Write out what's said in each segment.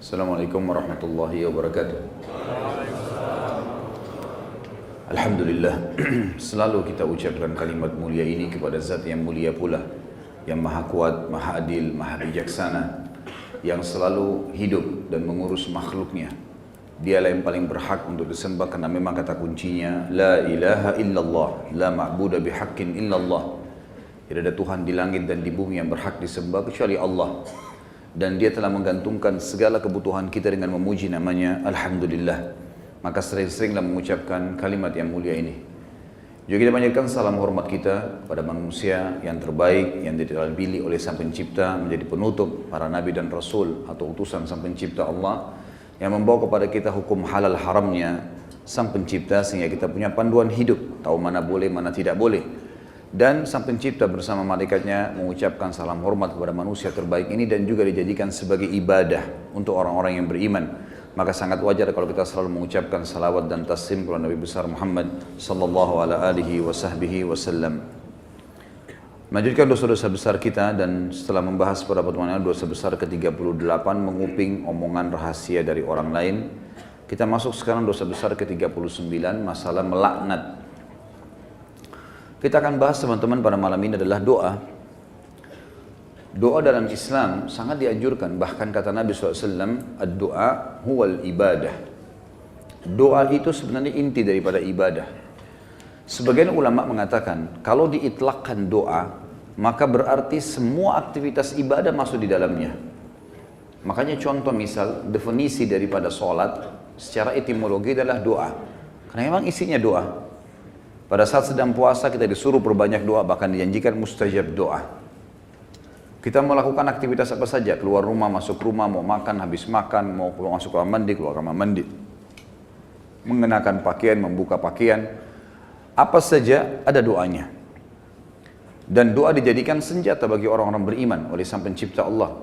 Assalamualaikum warahmatullahi wabarakatuh. Alhamdulillah, selalu kita ucapkan kalimat mulia ini kepada zat yang mulia pula, yang maha kuat, maha adil, maha bijaksana, yang selalu hidup dan mengurus makhluknya. Dialah yang paling berhak untuk disembah karena memang kata kuncinya la ilaha illallah, la ma'budu bihaqqin illallah. Tidak ada Tuhan di langit dan di bumi yang berhak disembah kecuali Allah. Dan dia telah menggantungkan segala kebutuhan kita dengan memuji namanya Alhamdulillah. Maka sering-seringlah mengucapkan kalimat yang mulia ini. Juga kita panjatkan salam hormat kita pada manusia yang terbaik, yang dipilih oleh Sang Pencipta menjadi penutup para nabi dan rasul atau utusan Sang Pencipta Allah, yang membawa kepada kita hukum halal haramnya Sang Pencipta, sehingga kita punya panduan hidup, tahu mana boleh mana tidak boleh. Dan Sang Pencipta bersama malaikatnya mengucapkan salam hormat kepada manusia terbaik ini dan juga dijadikan sebagai ibadah untuk orang-orang yang beriman. Maka sangat wajar kalau kita selalu mengucapkan salawat dan taslim kepada Nabi besar Muhammad sallallahu alaihi wasallam. Melanjutkan dosa-dosa besar kita, dan setelah membahas pada pertemuan ini dosa besar ke-38, menguping omongan rahasia dari orang lain, kita masuk sekarang dosa besar ke-39, masalah melaknat. Kita akan bahas teman-teman pada malam ini adalah doa. Doa dalam Islam sangat dianjurkan, bahkan kata Nabi SAW, ad-doa huwal ibadah. Doa itu sebenarnya inti daripada ibadah. Sebagian ulama mengatakan, kalau diitlakkan doa, maka berarti semua aktivitas ibadah masuk di dalamnya. Makanya contoh misal, definisi daripada sholat secara etimologi adalah doa. Karena memang isinya doa. Pada saat sedang puasa kita disuruh perbanyak doa, bahkan dijanjikan mustajab doa. Kita melakukan aktivitas apa saja, keluar rumah, masuk rumah, mau makan, habis makan, mau keluar masuk kamar mandi, keluar kamar mandi. Mengenakan pakaian, membuka pakaian, apa saja ada doanya. Dan doa dijadikan senjata bagi orang-orang beriman oleh Sang Pencipta Allah.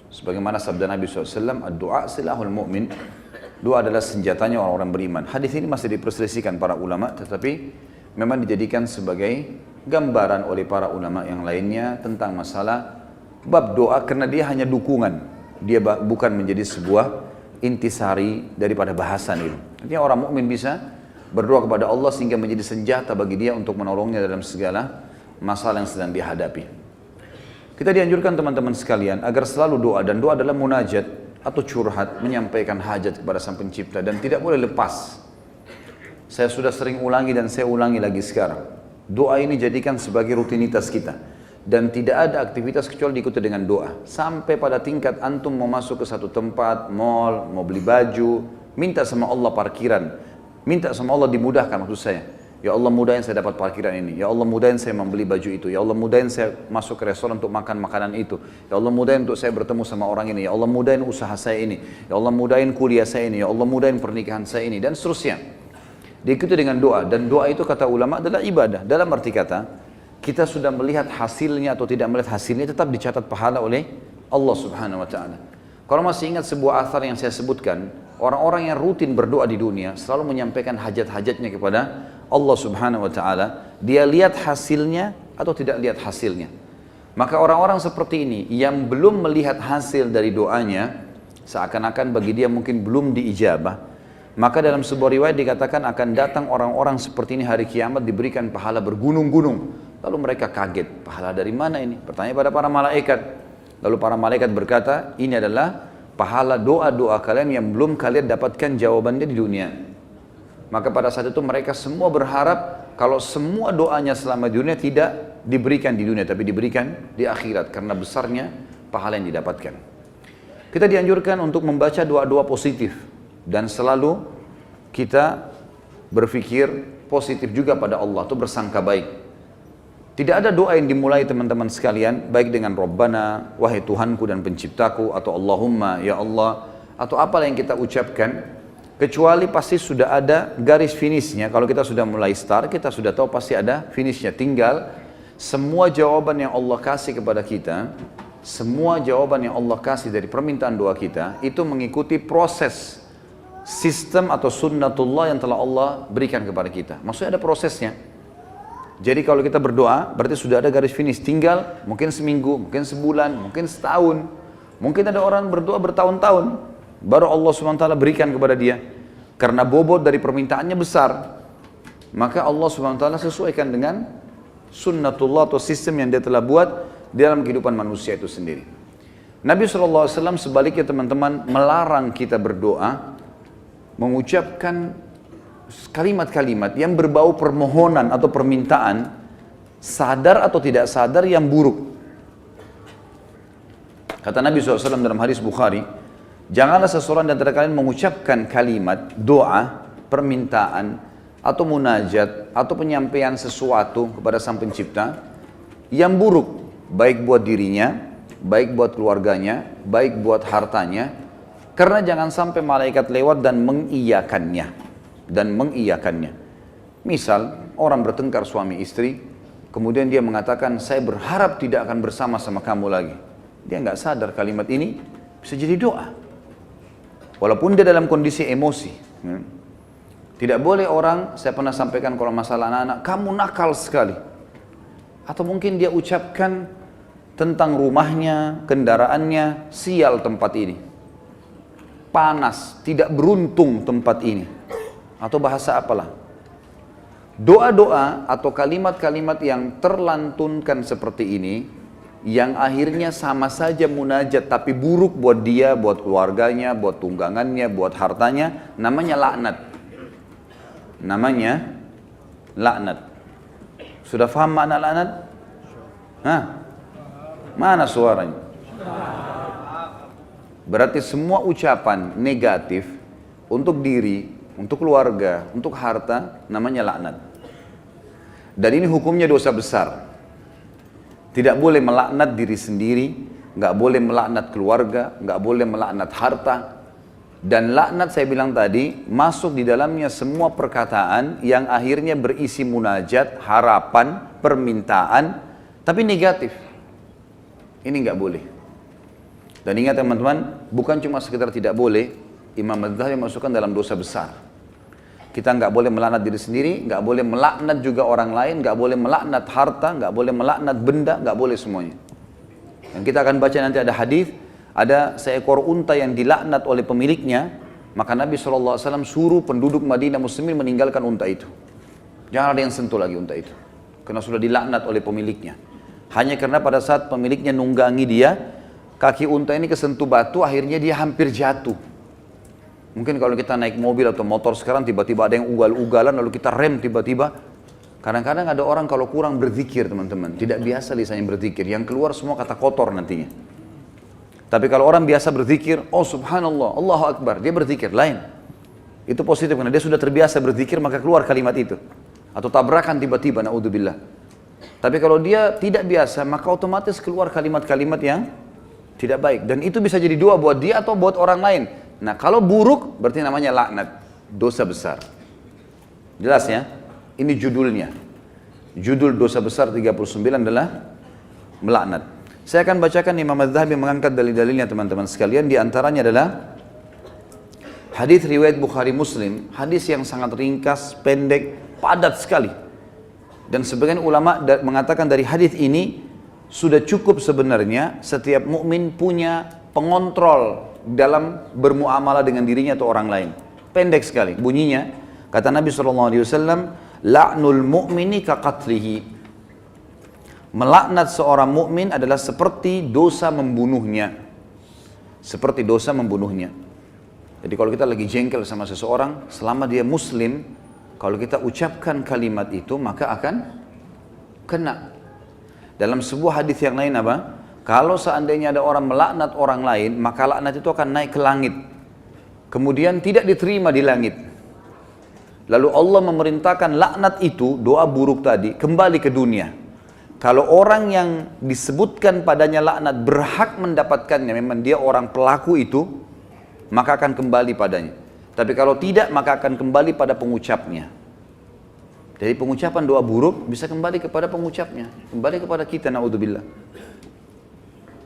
Sebagaimana sabda Nabi SAW, ad-doa silahul mu'min. Doa adalah senjatanya orang-orang beriman. Hadis ini masih diperselisihkan para ulama, tetapi memang dijadikan sebagai gambaran oleh para ulama yang lainnya tentang masalah bab doa, karena dia hanya dukungan. Dia bukan menjadi sebuah intisari daripada bahasan itu. Artinya orang mukmin bisa berdoa kepada Allah sehingga menjadi senjata bagi dia untuk menolongnya dalam segala masalah yang sedang dihadapi. Kita dianjurkan teman-teman sekalian agar selalu doa, dan doa adalah munajat atau curhat, menyampaikan hajat kepada Sang Pencipta, dan tidak boleh lepas. Saya sudah sering ulangi dan saya ulangi lagi sekarang. Doa ini jadikan sebagai rutinitas kita. Dan tidak ada aktivitas kecuali diikuti dengan doa. Sampai pada tingkat antum mau masuk ke satu tempat, mall, mau beli baju, minta sama Allah parkiran. Minta sama Allah dimudahkan, maksud saya. Ya Allah mudahin saya dapat parkiran ini. Ya Allah mudahin saya membeli baju itu. Ya Allah mudahin saya masuk ke restoran untuk makan makanan itu. Ya Allah mudahin untuk saya bertemu sama orang ini. Ya Allah mudahin usaha saya ini. Ya Allah mudahin kuliah saya ini. Ya Allah mudahin pernikahan saya ini. Dan seterusnya. Diikuti dengan doa, dan doa itu kata ulama adalah ibadah. Dalam arti kata, kita sudah melihat hasilnya atau tidak melihat hasilnya, tetap dicatat pahala oleh Allah Subhanahu wa Ta'ala. Kalau masih ingat sebuah athar yang saya sebutkan, orang-orang yang rutin berdoa di dunia selalu menyampaikan hajat-hajatnya kepada Allah Subhanahu wa Ta'ala. Dia lihat hasilnya atau tidak lihat hasilnya. Maka orang-orang seperti ini yang belum melihat hasil dari doanya, seakan-akan bagi dia mungkin belum diijabah. Maka dalam sebuah riwayat dikatakan akan datang orang-orang seperti ini hari kiamat diberikan pahala bergunung-gunung. Lalu mereka kaget, pahala dari mana ini? Bertanya pada para malaikat. Lalu para malaikat berkata, ini adalah pahala doa-doa kalian yang belum kalian dapatkan jawabannya di dunia. Maka pada saat itu mereka semua berharap kalau semua doanya selama di dunia tidak diberikan di dunia, tapi diberikan di akhirat, karena besarnya pahala yang didapatkan. Kita dianjurkan untuk membaca doa-doa positif. Dan selalu kita berpikir positif juga pada Allah, itu bersangka baik. Tidak ada doa yang dimulai teman-teman sekalian, baik dengan Rabbana, wahai Tuhanku dan penciptaku, atau Allahumma, ya Allah, atau apalah yang kita ucapkan, kecuali pasti sudah ada garis finishnya. Kalau kita sudah mulai start, kita sudah tahu pasti ada finishnya. Tinggal semua jawaban yang Allah kasih kepada kita, semua jawaban yang Allah kasih dari permintaan doa kita, itu mengikuti proses sistem atau sunnatullah yang telah Allah berikan kepada kita. Maksudnya ada prosesnya. Jadi kalau kita berdoa, berarti sudah ada garis finish. Tinggal mungkin seminggu, mungkin sebulan, mungkin setahun. Mungkin ada orang berdoa bertahun-tahun. baru Allah SWT berikan kepada dia. Karena bobot dari permintaannya besar, maka Allah SWT sesuaikan dengan sunnatullah atau sistem yang dia telah buat di dalam kehidupan manusia itu sendiri. Nabi SAW sebaliknya teman-teman melarang kita berdoa, mengucapkan kalimat-kalimat yang berbau permohonan atau permintaan, sadar atau tidak sadar yang buruk. Kata Nabi SAW dalam hadis Bukhari, janganlah seseorang di antara kalian mengucapkan kalimat, doa, permintaan, atau munajat, atau penyampaian sesuatu kepada Sang Pencipta yang buruk, baik buat dirinya, baik buat keluarganya, baik buat hartanya, karena jangan sampai malaikat lewat dan mengiyakannya. Misal, orang bertengkar suami istri, kemudian dia mengatakan, saya berharap tidak akan bersama-sama kamu lagi. Dia nggak sadar kalimat ini bisa jadi doa. Walaupun dia dalam kondisi emosi. Tidak boleh orang, saya pernah sampaikan kalau masalah anak-anak, kamu nakal sekali. Atau mungkin dia ucapkan tentang rumahnya, kendaraannya, sial tempat ini. Panas, tidak beruntung tempat ini. Atau bahasa apalah. Doa-doa atau kalimat-kalimat yang terlantunkan seperti ini, yang akhirnya sama saja munajat tapi buruk buat dia, buat keluarganya, buat tunggangannya, buat hartanya, namanya laknat. Namanya laknat. Sudah paham makna laknat? Hah? Mana suaranya? Berarti semua ucapan negatif untuk diri, untuk keluarga, untuk harta, namanya laknat. Dan ini hukumnya dosa besar. Tidak boleh melaknat diri sendiri, nggak boleh melaknat keluarga, nggak boleh melaknat harta. Dan laknat saya bilang tadi, masuk di dalamnya semua perkataan yang akhirnya berisi munajat, harapan, permintaan, tapi negatif. Ini nggak boleh. Dan ingat teman-teman, bukan cuma sekedar tidak boleh, Imam Az-Zahabi masukkan dalam dosa besar. Kita nggak boleh melaknat diri sendiri, nggak boleh melaknat juga orang lain, nggak boleh melaknat harta, nggak boleh melaknat benda, nggak boleh semuanya. Dan kita akan baca nanti ada hadis, ada seekor unta yang dilaknat oleh pemiliknya, maka Nabi SAW suruh penduduk Madinah Muslimin meninggalkan unta itu. Jangan ada yang sentuh lagi unta itu, karena sudah dilaknat oleh pemiliknya. Hanya karena pada saat pemiliknya nunggangi dia, kaki unta ini kesentuh batu, akhirnya dia hampir jatuh. Mungkin kalau kita naik mobil atau motor sekarang tiba-tiba ada yang ugal-ugalan lalu kita rem tiba-tiba. Kadang-kadang ada orang kalau kurang berzikir teman-teman, tidak biasa lisannya berzikir, yang keluar semua kata kotor nantinya. Tapi kalau orang biasa berzikir, oh subhanallah, Allahu Akbar, dia berzikir, lain. Itu positif karena dia sudah terbiasa berzikir maka keluar kalimat itu. Atau tabrakan tiba-tiba, na'udzubillah. Tapi kalau dia tidak biasa maka otomatis keluar kalimat-kalimat yang tidak baik. Dan itu bisa jadi doa buat dia atau buat orang lain. Nah kalau buruk berarti namanya laknat, dosa besar. Jelas ya? Ini judulnya. Judul dosa besar 39 adalah melaknat. Saya akan bacakan Imam Az-Zahabi mengangkat dalil-dalilnya teman-teman sekalian. Di antaranya adalah hadis riwayat Bukhari Muslim, hadis yang sangat ringkas, pendek, padat sekali. Dan sebagian ulama mengatakan dari hadis ini sudah cukup sebenarnya setiap mukmin punya pengontrol dalam bermuamalah dengan dirinya atau orang lain. Pendek sekali bunyinya. Kata Nabi SAW, la'nul mu'mini kaqatlihi. Melaknat seorang mukmin adalah seperti dosa membunuhnya. Seperti dosa membunuhnya. Jadi kalau kita lagi jengkel sama seseorang, selama dia muslim, kalau kita ucapkan kalimat itu maka akan kena. Dalam sebuah hadis yang lain apa? Kalau seandainya ada orang melaknat orang lain, maka laknat itu akan naik ke langit. Kemudian tidak diterima di langit. Lalu Allah memerintahkan laknat itu, doa buruk tadi, kembali ke dunia. Kalau orang yang disebutkan padanya laknat berhak mendapatkannya, memang dia orang pelaku itu, maka akan kembali padanya. Tapi kalau tidak, maka akan kembali pada pengucapnya. Jadi pengucapan doa buruk bisa kembali kepada pengucapnya, kembali kepada kita, na'udzubillah.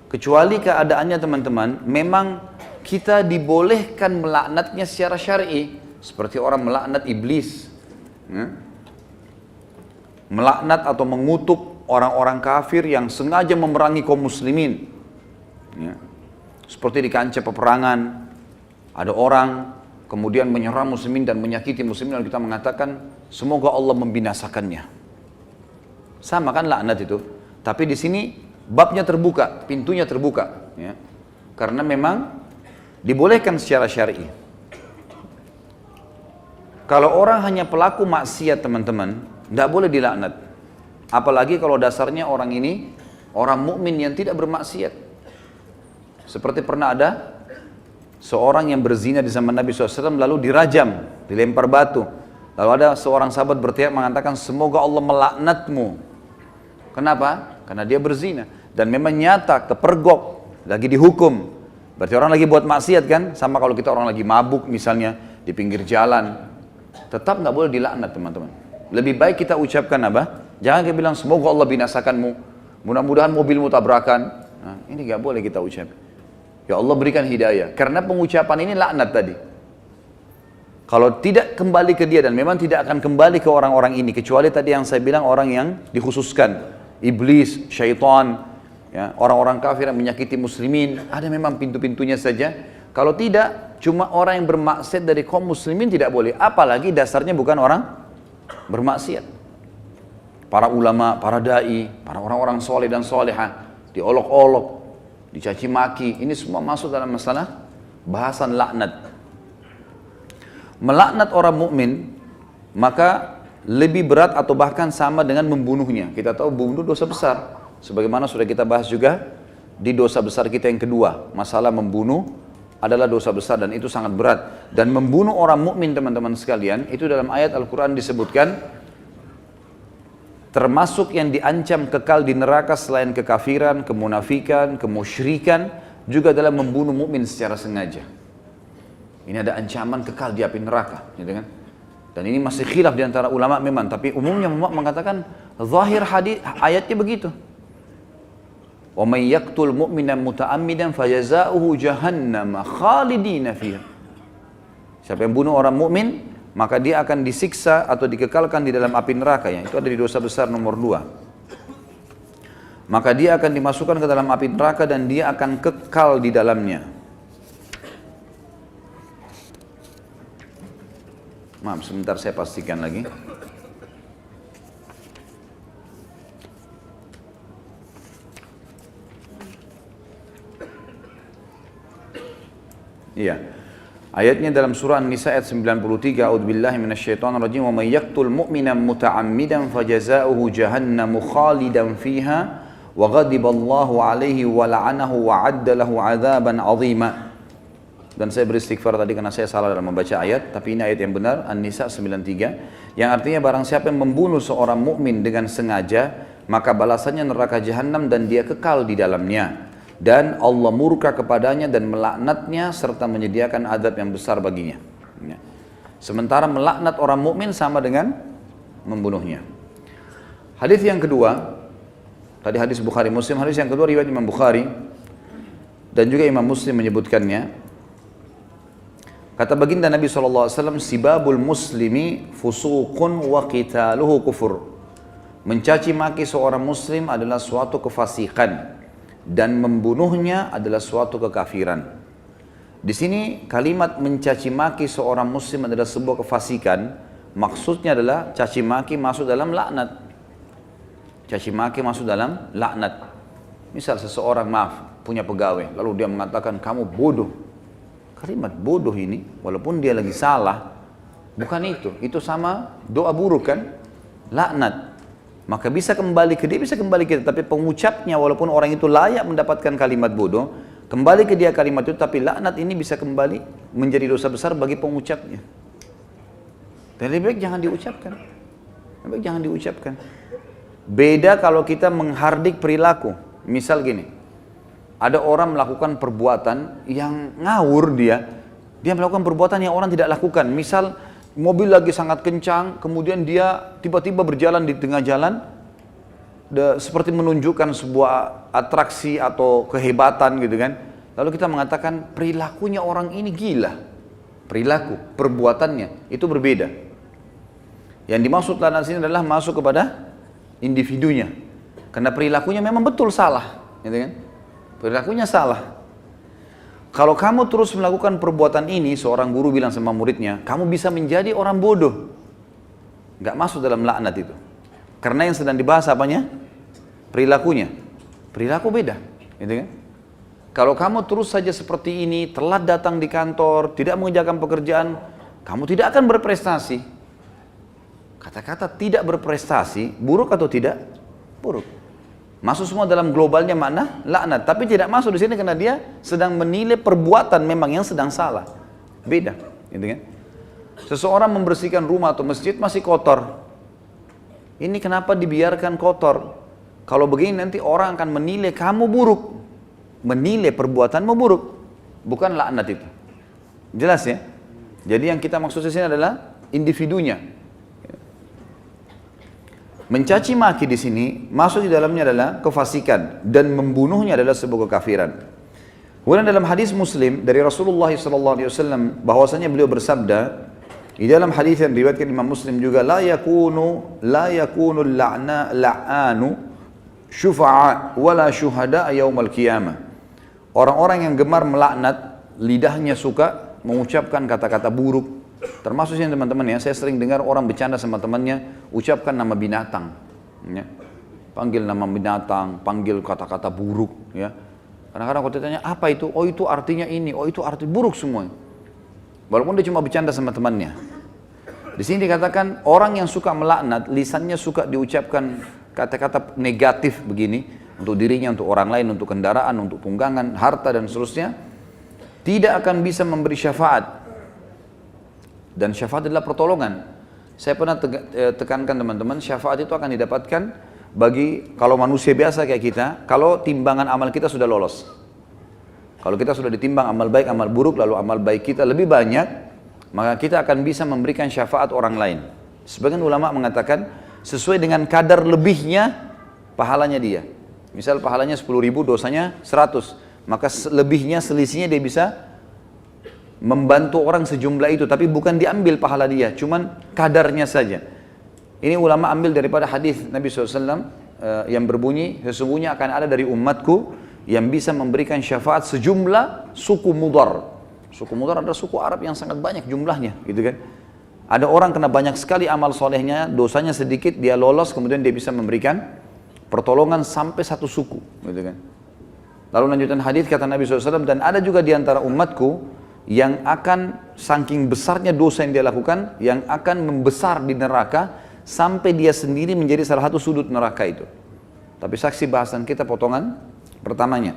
Kecuali keadaannya teman-teman, memang kita dibolehkan melaknatnya secara syar'i, seperti orang melaknat iblis, melaknat atau mengutuk orang-orang kafir yang sengaja memerangi kaum muslimin, seperti di kancah peperangan, Ada orang kemudian menyerang muslimin dan menyakiti muslimin, lalu kita mengatakan semoga Allah membinasakannya. Sama kan laknat itu. Tapi di sini babnya terbuka, pintunya terbuka, ya. Karena memang dibolehkan secara syar'i. Kalau orang hanya pelaku maksiat teman-teman, tidak boleh dilaknat. Apalagi kalau dasarnya orang ini orang mukmin yang tidak bermaksiat. Seperti pernah ada seorang yang berzina di zaman Nabi SAW lalu dirajam, dilempar batu. Lalu ada seorang sahabat berteriak mengatakan semoga Allah melaknatmu. Kenapa? Karena dia berzina. Dan memang nyata, kepergok, lagi dihukum. Berarti orang lagi buat maksiat kan? Sama kalau kita orang lagi mabuk misalnya di pinggir jalan. Tetap nggak boleh dilaknat teman-teman. Lebih baik kita ucapkan apa? Jangan kita bilang semoga Allah binasakanmu. Mudah-mudahan mobilmu tabrakan. Nah, ini nggak boleh kita ucap. Ya Allah berikan hidayah. Karena pengucapan ini laknat tadi. Kalau tidak kembali ke dia dan memang tidak akan kembali ke orang-orang ini. Kecuali tadi yang saya bilang orang yang dikhususkan. Iblis, syaitan, ya, orang-orang kafir yang menyakiti muslimin. Ada memang pintu-pintunya saja. Kalau tidak, cuma orang yang bermaksiat dari kaum muslimin tidak boleh. Apalagi dasarnya bukan orang bermaksiat. Para ulama, para da'i, para orang-orang soleh dan soleha, diolok-olok, dicaci maki, ini semua masuk dalam masalah bahasan laknat. Melaknat orang mukmin maka lebih berat atau bahkan sama dengan membunuhnya. Kita tahu membunuh dosa besar. Sebagaimana sudah kita bahas juga di dosa besar kita yang kedua, masalah membunuh adalah dosa besar dan itu sangat berat. Dan membunuh orang mukmin teman-teman sekalian, itu dalam ayat Al-Quran disebutkan termasuk yang diancam kekal di neraka selain kekafiran, kemunafikan, kemusyrikan, juga dalam membunuh mukmin secara sengaja. Ini ada ancaman kekal di api neraka, gitu kan? Dan ini masih khilaf di antara ulama memang, tapi umumnya ulama mengatakan zahir hadis ayatnya begitu. Wa may yaqtul mu'minan muta'ammidan fajazaohu jahannam khalidina fiha. Siapa yang bunuh orang mukmin, maka dia akan disiksa atau dikekalkan di dalam api neraka, ya. Itu ada di dosa besar nomor 2. Maka dia akan dimasukkan ke dalam api neraka dan dia akan kekal di dalamnya. Maaf, sebentar saya pastikan lagi. Iya. Ayatnya dalam surah An-Nisa ayat 93, A'udzubillahi minasyaitonirrajim, wa may yaqtul mu'minan muta'ammidan fajazaohu jahannamu khalidan fiha wa ghadiballahu 'alaihi wa la'anahu wa 'adda lahu 'adzaban 'azima. Dan saya beristighfar tadi karena saya salah dalam membaca ayat, tapi ini ayat yang benar, An-Nisa 93, yang artinya barang siapa yang membunuh seorang mukmin dengan sengaja, maka balasannya neraka jahanam dan dia kekal di dalamnya. Dan Allah murka kepadanya dan melaknatnya serta menyediakan azab yang besar baginya. Ya. Sementara melaknat orang mukmin sama dengan membunuhnya. Hadis yang kedua, tadi hadis Bukhari Muslim, hadis yang kedua riwayat Imam Bukhari dan juga Imam Muslim menyebutkannya. Kata baginda Nabi SAW, sibabul muslimi fusuqun wa qitaluhu kufur. Mencaci maki seorang muslim adalah suatu kefasikan dan membunuhnya adalah suatu kekafiran. Di sini kalimat mencaci maki seorang muslim adalah sebuah kefasikan. Maksudnya adalah caci maki masuk dalam laknat. Caci maki masuk dalam laknat. Misal seseorang punya pegawai, lalu dia mengatakan kamu bodoh. Kalimat bodoh ini, walaupun dia lagi salah, bukan itu. Itu sama doa buruk kan? Laknat. Maka bisa kembali ke dia, bisa kembali ke dia. Tapi pengucapnya walaupun orang itu layak mendapatkan kalimat bodoh, kembali ke dia kalimat itu, tapi laknat ini bisa kembali menjadi dosa besar bagi pengucapnya. Dan lebih baik jangan diucapkan. Lebih baik jangan diucapkan. Beda kalau kita menghardik perilaku. Misal gini, ada orang melakukan perbuatan yang ngawur dia melakukan perbuatan yang orang tidak lakukan. Misal mobil lagi sangat kencang, kemudian dia tiba-tiba berjalan di tengah jalan, seperti menunjukkan sebuah atraksi atau kehebatan gitu kan. Lalu kita mengatakan perilakunya orang ini gila. Perilaku, perbuatannya itu berbeda. Yang dimaksud laknat sini adalah masuk kepada individunya. Karena perilakunya memang betul salah, gitu kan? Perilakunya salah. Kalau kamu terus melakukan perbuatan ini, seorang guru bilang sama muridnya, kamu bisa menjadi orang bodoh. Nggak masuk dalam laknat itu. Karena yang sedang dibahas apanya? Perilakunya. Perilaku beda, gitu kan? Kalau kamu terus saja seperti ini, telat datang di kantor, tidak mengerjakan pekerjaan, kamu tidak akan berprestasi. Kata-kata tidak berprestasi, buruk atau tidak? Buruk. Masuk semua dalam globalnya makna laknat, tapi tidak masuk di sini karena dia sedang menilai perbuatan memang yang sedang salah. Beda, gitu kan? Seseorang membersihkan rumah atau masjid masih kotor. Ini kenapa dibiarkan kotor? Kalau begini nanti orang akan menilai kamu buruk. Menilai perbuatanmu buruk, bukan laknat itu. Jelas ya? Jadi yang kita maksud di sini adalah individunya. Mencaci maki di sini masuk di dalamnya adalah kefasikan dan membunuhnya adalah sebuah kekafiran. Kemudian dalam hadis Muslim dari Rasulullah SAW bahwasanya beliau bersabda di dalam hadis yang diriwayatkan Imam Muslim juga, la yakunu la'anu syufa'a wala syuhada yaumal qiyamah. Orang-orang yang gemar melaknat, lidahnya suka mengucapkan kata-kata buruk. Termasuk sini teman-teman ya, saya sering dengar orang bercanda sama temannya, ucapkan nama binatang. Ya. Panggil nama binatang, panggil kata-kata buruk. Ya. Kadang-kadang kalau ditanya, apa itu? Oh itu artinya ini, oh itu arti buruk semua. Walaupun dia cuma bercanda sama temannya. Di sini dikatakan, orang yang suka melaknat, lisannya suka diucapkan kata-kata negatif begini, untuk dirinya, untuk orang lain, untuk kendaraan, untuk tunggangan, harta dan seterusnya, tidak akan bisa memberi syafaat. Dan syafaat adalah pertolongan. Saya pernah tekankan teman-teman, syafaat itu akan didapatkan bagi kalau manusia biasa kayak kita, kalau timbangan amal kita sudah lolos. Kalau kita sudah ditimbang amal baik, amal buruk, lalu amal baik kita lebih banyak, maka kita akan bisa memberikan syafaat orang lain. Sebagian ulama mengatakan, sesuai dengan kadar lebihnya pahalanya dia. Misal pahalanya 10.000, dosanya 100. Maka lebihnya, selisihnya dia bisa membantu orang sejumlah itu. Tapi bukan diambil pahala dia, cuman kadarnya saja. Ini ulama ambil daripada hadis Nabi SAW yang berbunyi, sesungguhnya akan ada dari umatku yang bisa memberikan syafaat sejumlah suku Mudar. Suku Mudar adalah suku Arab yang sangat banyak jumlahnya, gitu kan. Ada orang kena banyak sekali amal solehnya, dosanya sedikit, dia lolos, kemudian dia bisa memberikan pertolongan sampai satu suku, gitu kan. Lalu lanjutan hadis kata Nabi SAW, dan ada juga di antara umatku yang akan saking besarnya dosa yang dia lakukan, yang akan membesar di neraka sampai dia sendiri menjadi salah satu sudut neraka itu. Tapi saksi bahasan kita potongan pertamanya.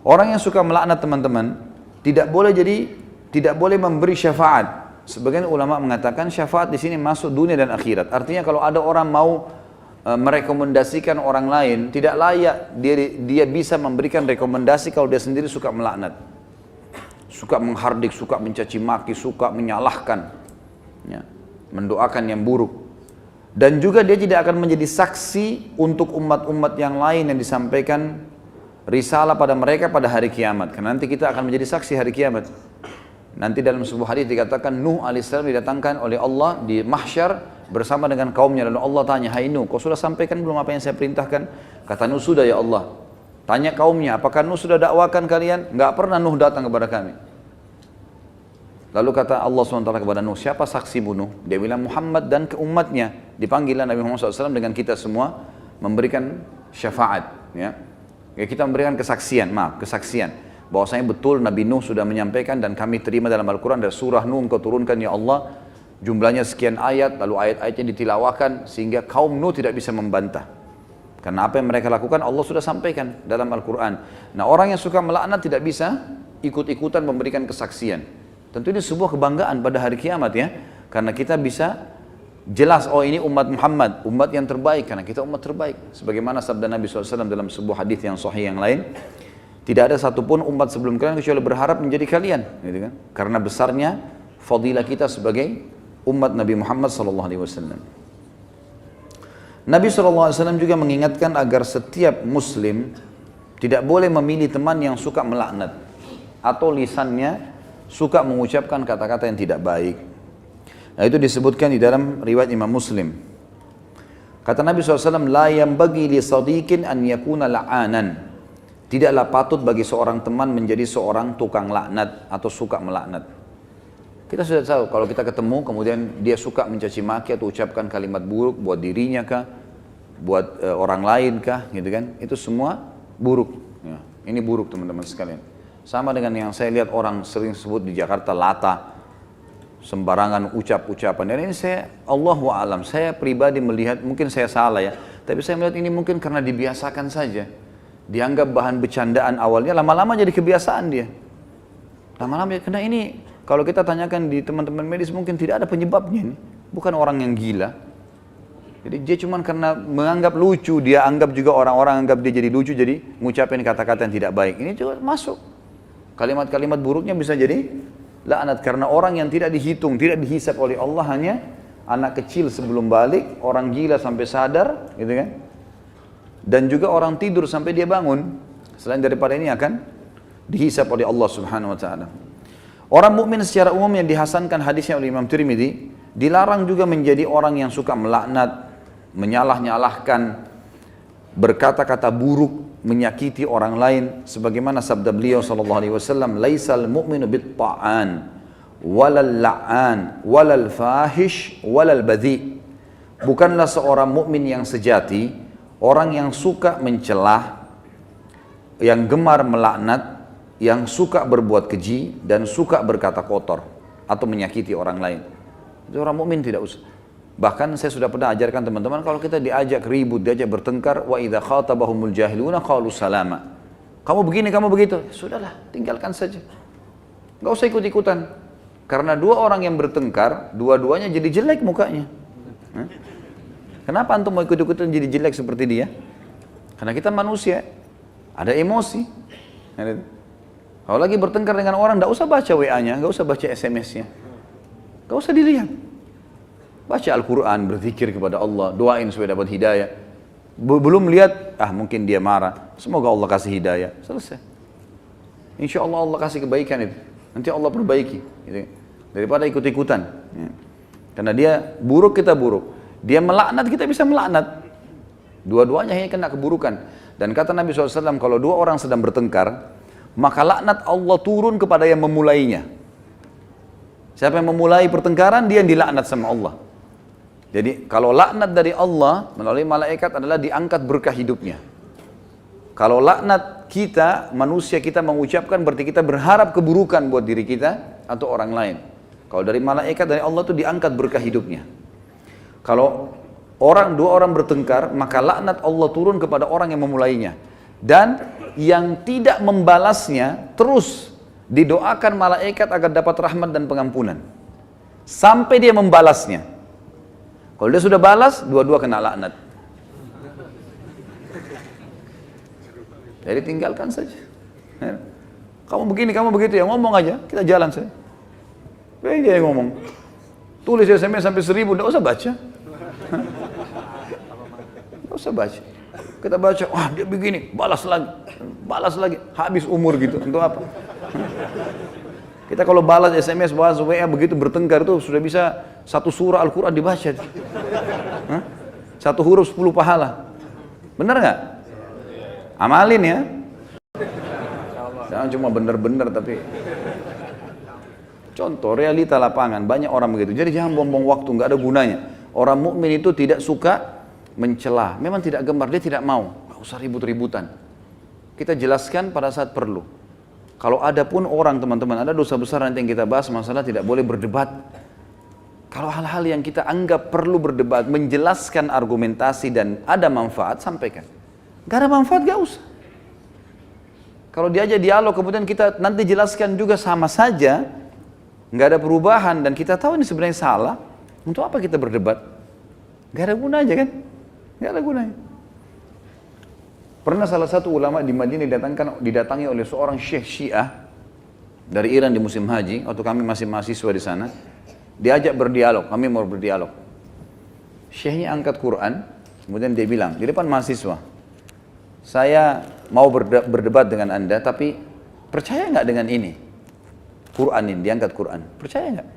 Orang yang suka melaknat teman-teman tidak boleh memberi syafaat. Sebagian ulama mengatakan syafaat di sini masuk dunia dan akhirat. Artinya kalau ada orang mau merekomendasikan orang lain, tidak layak dia bisa memberikan rekomendasi kalau dia sendiri suka melaknat, suka menghardik, suka mencaci maki, suka menyalahkan, ya, mendoakan yang buruk. Dan juga dia tidak akan menjadi saksi untuk umat-umat yang lain yang disampaikan risalah pada mereka pada hari kiamat. Karena nanti kita akan menjadi saksi hari kiamat. Nanti dalam sebuah hadis dikatakan Nuh alaihissalam didatangkan oleh Allah di mahsyar bersama dengan kaumnya. Lalu Allah tanya, hai Nuh, kau sudah sampaikan belum apa yang saya perintahkan? Kata Nuh, sudah ya Allah. Tanya kaumnya, apakah Nuh sudah dakwakan kalian? Enggak pernah Nuh datang kepada kami. Lalu kata Allah SWT kepada Nuh, siapa saksimu Nuh? Dia bilang Muhammad dan ke umatnya. Dipanggillah Nabi Muhammad SAW dengan kita semua memberikan syafaat. Ya, kita memberikan kesaksian, bahwasanya betul Nabi Nuh sudah menyampaikan dan kami terima dalam Al-Quran dari surah Nuh engkau turunkan ya Allah, jumlahnya sekian ayat, lalu ayat-ayatnya ditilawakan sehingga kaum Nuh tidak bisa membantah. Karena apa yang mereka lakukan Allah sudah sampaikan dalam Al-Quran. Nah, orang yang suka melaknat tidak bisa ikut-ikutan memberikan kesaksian. Tentu ini sebuah kebanggaan pada hari kiamat ya, karena kita bisa jelas, oh ini umat Muhammad, umat yang terbaik, karena kita umat terbaik. Sebagaimana sabda Nabi SAW dalam sebuah hadis yang sahih yang lain, tidak ada satupun umat sebelum kalian kecuali berharap menjadi kalian, gitu kan? Karena besarnya fadilah kita sebagai umat Nabi Muhammad SAW. Nabi SAW juga mengingatkan agar setiap muslim tidak boleh memilih teman yang suka melaknat atau lisannya suka mengucapkan kata-kata yang tidak baik. Nah, itu disebutkan di dalam riwayat Imam Muslim. Kata Nabi SAW, la yambagi li sadiqin an yakuna la'anan. Tidaklah patut bagi seorang teman menjadi seorang tukang laknat atau suka melaknat. Kita sudah tahu kalau kita ketemu kemudian dia suka mencaci maki atau ucapkan kalimat buruk buat dirinya kah, buat orang lain kah, gitu kan? Itu semua buruk. Ya, ini buruk teman-teman sekalian. Sama dengan yang saya lihat orang sering sebut di Jakarta lata, sembarangan ucapan. Dan ini saya, Allahu a'lam, saya pribadi melihat, mungkin saya salah ya, tapi saya melihat ini mungkin karena dibiasakan saja. Dianggap bahan bercandaan awalnya, lama-lama jadi kebiasaan dia. Lama-lama, karena ini kalau kita tanyakan di teman-teman medis mungkin tidak ada penyebabnya ini. Bukan orang yang gila. Jadi dia cuma karena menganggap lucu, dia anggap juga orang-orang anggap dia jadi lucu, jadi ngucapin kata-kata yang tidak baik. Ini juga masuk. Kalimat-kalimat buruknya bisa jadi laknat karena orang yang tidak dihitung, tidak dihisab oleh Allah hanya anak kecil sebelum balik, orang gila sampai sadar, gitu kan? Dan juga orang tidur sampai dia bangun. Selain daripada ini akan dihisab oleh Allah Subhanahu wa taala. Orang mukmin secara umum yang dihasankan hadisnya oleh Imam Tirmidzi, dilarang juga menjadi orang yang suka melaknat, menyalah-nyalahkan, berkata-kata buruk, menyakiti orang lain, sebagaimana sabda beliau sallallahu alaihi wasallam, "Laisal mu'minu bit-ta'an, walal la'an, walal fahish, walal badhi." Bukanlah seorang mukmin yang sejati orang yang suka mencelah, yang gemar melaknat, yang suka berbuat keji dan suka berkata kotor atau menyakiti orang lain. Itu orang mukmin tidak usah. Bahkan saya sudah pernah ajarkan teman-teman, kalau kita diajak ribut, diajak bertengkar, wa idza khatabahumul jahiluna qalu salama. Kamu begini, kamu begitu. Sudahlah, tinggalkan saja. Enggak usah ikut-ikutan. Karena dua orang yang bertengkar, dua-duanya jadi jelek mukanya. Kenapa antum mau ikut-ikutan jadi jelek seperti dia? Karena kita manusia, ada emosi. Kalau lagi bertengkar dengan orang, enggak usah baca WA-nya, enggak usah baca SMS-nya. Enggak usah dilihat. Baca Al-Quran, berzikir kepada Allah, doain supaya dapat hidayah. Belum lihat, mungkin dia marah. Semoga Allah kasih hidayah. Selesai. Insya Allah Allah kasih kebaikan itu. Nanti Allah perbaiki. Gitu. Daripada ikut-ikutan. Ya. Karena dia buruk, kita buruk. Dia melaknat, kita bisa melaknat. Dua-duanya hanya kena keburukan. Dan kata Nabi SAW, kalau dua orang sedang bertengkar, maka laknat Allah turun kepada yang memulainya. Siapa yang memulai pertengkaran, dia yang dilaknat sama Allah. Jadi kalau laknat dari Allah melalui malaikat adalah diangkat berkah hidupnya. Kalau laknat kita, manusia kita mengucapkan berarti kita berharap keburukan buat diri kita atau orang lain. Kalau dari malaikat dari Allah itu diangkat berkah hidupnya. Kalau dua orang bertengkar, maka laknat Allah turun kepada orang yang memulainya. Dan yang tidak membalasnya terus didoakan malaikat agar dapat rahmat dan pengampunan. Sampai dia membalasnya. Kalau dia sudah balas, dua-dua kena laknat. Jadi tinggalkan saja. Kamu begini, kamu begitu ya, ngomong aja, kita jalan saja. Dia yang ngomong. Tulis SMS sampai 1000, enggak usah baca. Enggak usah baca. Kita baca, wah dia begini, balas lagi, habis umur gitu. Untuk apa? Kita kalau balas SMS, balas WA begitu bertengkar itu sudah bisa satu surah Al-Quran dibaca. Satu huruf 10 pahala. Benar nggak? Amalin ya. Jangan cuma benar-benar tapi. Contoh realita lapangan, banyak orang begitu. Jadi jangan buang-buang waktu, nggak ada gunanya. Orang mukmin itu tidak suka mencela. Memang tidak gemar, dia tidak mau. Nggak usah ribut-ributan. Kita jelaskan pada saat perlu. Kalau ada pun orang teman-teman, ada dosa besar nanti yang kita bahas masalah tidak boleh berdebat. Kalau hal-hal yang kita anggap perlu berdebat, menjelaskan argumentasi dan ada manfaat, sampaikan. Gak ada manfaat, gak usah. Kalau diajak dialog kemudian kita nanti jelaskan juga sama saja, gak ada perubahan dan kita tahu ini sebenarnya salah, untuk apa kita berdebat? Gak ada gunanya kan? Gak ada gunanya. Pernah salah satu ulama di Madinah didatangi oleh seorang syekh Syiah dari Iran di musim haji, waktu kami masih mahasiswa di sana. Diajak berdialog, kami mau berdialog. Syekhnya angkat Quran, kemudian dia bilang di depan mahasiswa, saya mau berdebat dengan anda, tapi percaya nggak dengan ini? Quran ini, diangkat Quran. Percaya nggak?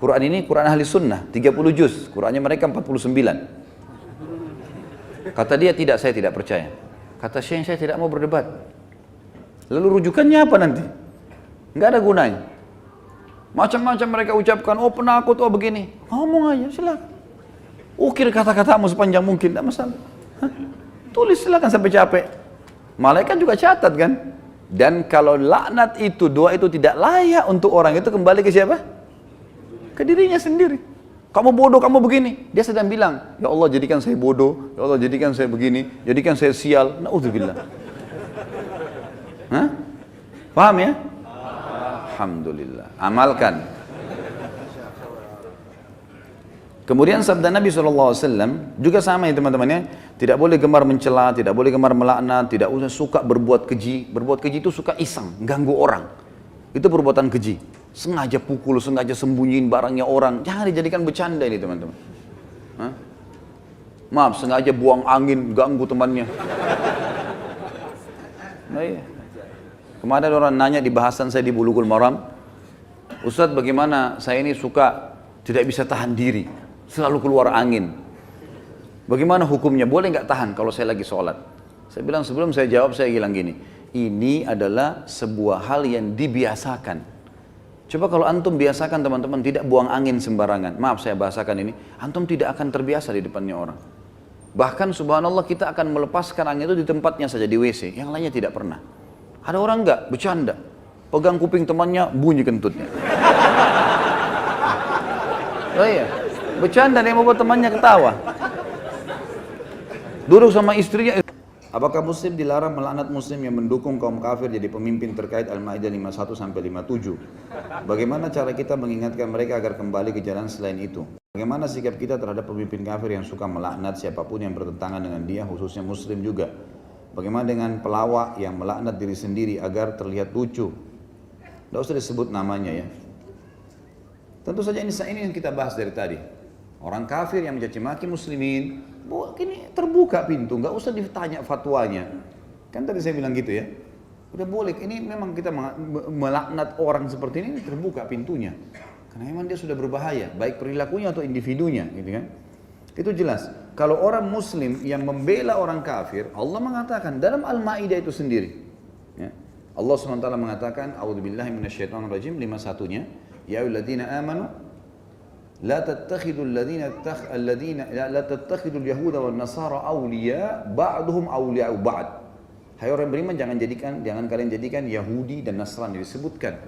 Quran ini Quran ahli sunnah, 30 juz, Qurannya mereka 49. Kata dia, tidak, saya tidak percaya. Kata Syekh, saya tidak mau berdebat. Lalu rujukannya apa nanti? Nggak ada gunanya. Macam-macam mereka ucapkan, oh penakut, oh begini. Ngomong aja, silakan. Ukir kata-katamu sepanjang mungkin, tidak masalah. Hah? Tulis silakan sampai capek. Malaikat juga catat kan. Dan kalau laknat itu, doa itu tidak layak untuk orang itu, kembali ke siapa? Ke dirinya sendiri. Kamu bodoh, kamu begini. Dia sedang bilang, ya Allah jadikan saya bodoh, ya Allah jadikan saya begini, jadikan saya sial. Na'udzubillah. Hah? Paham ya? Alhamdulillah. Amalkan. Kemudian sabda Nabi SAW juga sama ya teman-teman ya. Tidak boleh gemar mencela, tidak boleh gemar melaknat, tidak usah suka berbuat keji. Berbuat keji itu suka iseng, ganggu orang. Itu perbuatan keji. Sengaja pukul, sengaja sembunyiin barangnya orang. Jangan dijadikan bercanda ini teman-teman. Hah? Maaf, sengaja buang angin, ganggu temannya. Nah, iya. Kemarin orang nanya di bahasan saya di Bulughul Maram, Ustadz bagaimana saya ini suka tidak bisa tahan diri, selalu keluar angin. Bagaimana hukumnya? Boleh nggak tahan kalau saya lagi sholat? Saya bilang sebelum saya jawab saya bilang gini, ini adalah sebuah hal yang dibiasakan. Coba kalau antum biasakan teman-teman tidak buang angin sembarangan. Maaf saya bahasakan ini, antum tidak akan terbiasa di depannya orang. Bahkan subhanallah kita akan melepaskan angin itu di tempatnya saja, di WC, yang lainnya tidak pernah. Ada orang enggak, bercanda, pegang kuping temannya, bunyi kentutnya. Oh iya, bercanda dia membuat temannya ketawa. Duduk sama istrinya. Apakah muslim dilarang melaknat muslim yang mendukung kaum kafir jadi pemimpin terkait Al-Maidah 51 sampai 57? Bagaimana cara kita mengingatkan mereka agar kembali ke jalan selain itu? Bagaimana sikap kita terhadap pemimpin kafir yang suka melaknat siapapun yang bertentangan dengan dia, khususnya muslim juga? Bagaimana dengan pelawak yang melaknat diri sendiri agar terlihat lucu? Tidak usah disebut namanya ya. Tentu saja ini yang kita bahas dari tadi. Orang kafir yang mencaci maki muslimin, ini terbuka pintu, nggak usah ditanya fatwanya. Kan tadi saya bilang gitu ya. Udah boleh, ini memang kita melaknat orang seperti ini terbuka pintunya. Karena memang dia sudah berbahaya, baik perilakunya atau individunya, gitu kan. Itu jelas. Kalau orang muslim yang membela orang kafir, Allah mengatakan dalam Al-Maidah itu sendiri. Ya. Allah SWT mengatakan, A'udzubillahi minasyaitonirrajim 51-nya, ya ayyuhalladzina amanu la tattakhidul yahuda wan nasara awliya ba'duhum awliya'u ba'd. Hai orang beriman, jangan kalian jadikan Yahudi dan Nasrani disebutkan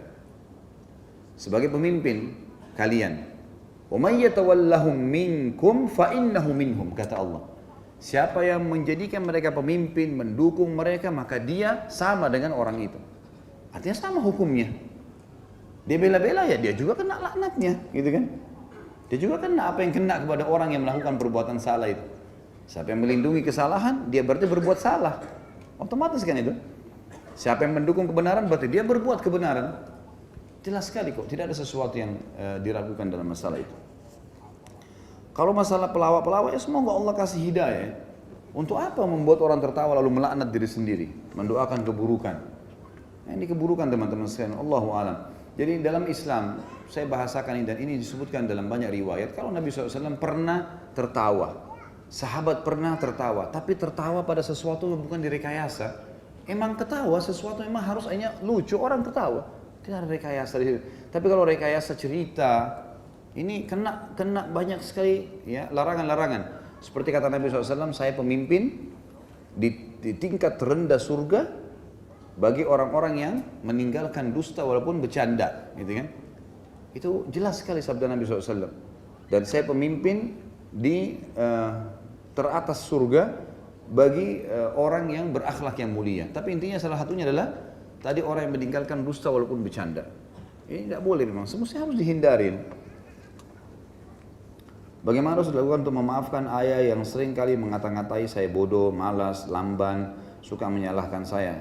sebagai pemimpin kalian. Wa may yatawallahum minkum fa innahu minhum, kata Allah. Siapa yang menjadikan mereka pemimpin, mendukung mereka, maka dia sama dengan orang itu. Artinya sama hukumnya. Dia bela-bela ya, dia juga kena laknatnya, gitu kan? Dia juga kena apa yang kena kepada orang yang melakukan perbuatan salah itu. Siapa yang melindungi kesalahan, dia berarti berbuat salah. Otomatis kan itu. Siapa yang mendukung kebenaran, berarti dia berbuat kebenaran. Jelas sekali kok, tidak ada sesuatu yang diragukan dalam masalah itu. Kalau masalah pelawak-pelawak, ya semoga Allah kasih hidayah. Untuk apa membuat orang tertawa lalu melaknat diri sendiri, mendoakan keburukan? Nah, ini keburukan teman-teman sekalian, Allahu a'lam. Jadi dalam Islam, saya bahasakan ini dan ini disebutkan dalam banyak riwayat, kalau Nabi SAW pernah tertawa, sahabat pernah tertawa, tapi tertawa pada sesuatu yang bukan direkayasa. Emang ketawa sesuatu memang harus hanya lucu, orang ketawa. Tidak ada rekayasa di situ. Tapi kalau rekayasa cerita, ini kena banyak sekali ya larangan-larangan. Seperti kata Nabi SAW, saya pemimpin di tingkat terendah surga bagi orang-orang yang meninggalkan dusta walaupun bercanda, gitu kan? Itu jelas sekali sabda Nabi SAW. Dan saya pemimpin di teratas surga bagi orang yang berakhlak yang mulia. Tapi intinya salah satunya adalah tadi orang yang meninggalkan dusta walaupun bercanda. Ini tidak boleh memang, semestinya harus dihindarin. Bagaimana harus dilakukan untuk memaafkan ayah yang sering kali mengata-ngatai saya bodoh, malas, lamban, suka menyalahkan saya.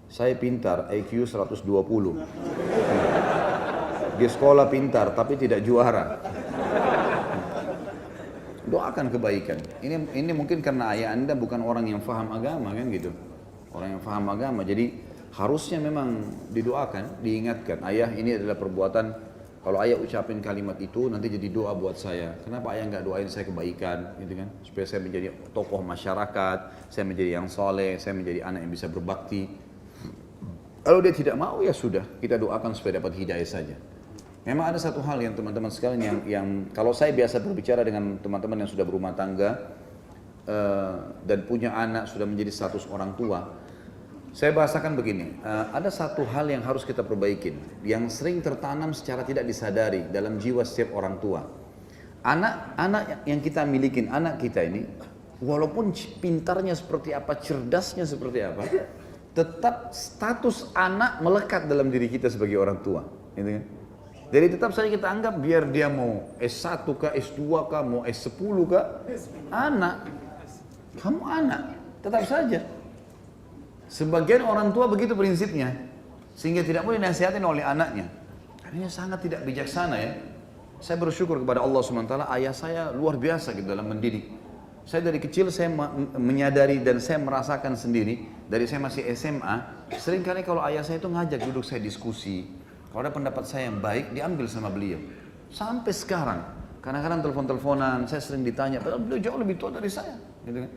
Saya pintar, IQ 120. Di sekolah pintar, tapi tidak juara. Doakan kebaikan. Ini mungkin karena ayah anda bukan orang yang faham agama kan gitu. Orang yang faham agama, jadi harusnya memang didoakan, diingatkan. Ayah ini adalah perbuatan Kalau ayah ucapin kalimat itu nanti jadi doa buat saya. Kenapa ayah nggak doain saya kebaikan, gitu kan? Supaya saya menjadi tokoh masyarakat, saya menjadi yang soleh, saya menjadi anak yang bisa berbakti. Kalau dia tidak mau ya sudah, kita doakan supaya dapat hidayah saja. Memang ada satu hal yang teman-teman sekalian yang kalau saya biasa berbicara dengan teman-teman yang sudah berumah tangga dan punya anak sudah menjadi status orang tua. Saya bahasakan begini, ada satu hal yang harus kita perbaikin, yang sering tertanam secara tidak disadari dalam jiwa setiap orang tua. Anak yang kita milikin, anak kita ini, walaupun pintarnya seperti apa, cerdasnya seperti apa, tetap status anak melekat dalam diri kita sebagai orang tua. Gitu kan? Jadi tetap saja kita anggap biar dia mau S1 kah, S2 kah, mau S10 kah, anak, kamu anak, tetap saja. Sebagian orang tua begitu prinsipnya, sehingga tidak boleh dinasihatin oleh anaknya. Karena sangat tidak bijaksana ya. Saya bersyukur kepada Allah SWT, ayah saya luar biasa gitu dalam mendidik. Saya dari kecil saya menyadari dan saya merasakan sendiri, dari saya masih SMA, seringkali kalau ayah saya itu ngajak duduk saya diskusi, kalau ada pendapat saya yang baik, diambil sama beliau. Sampai sekarang, kadang-kadang telepon-teleponan, saya sering ditanya, padahal beliau jauh lebih tua dari saya. Gitu kan?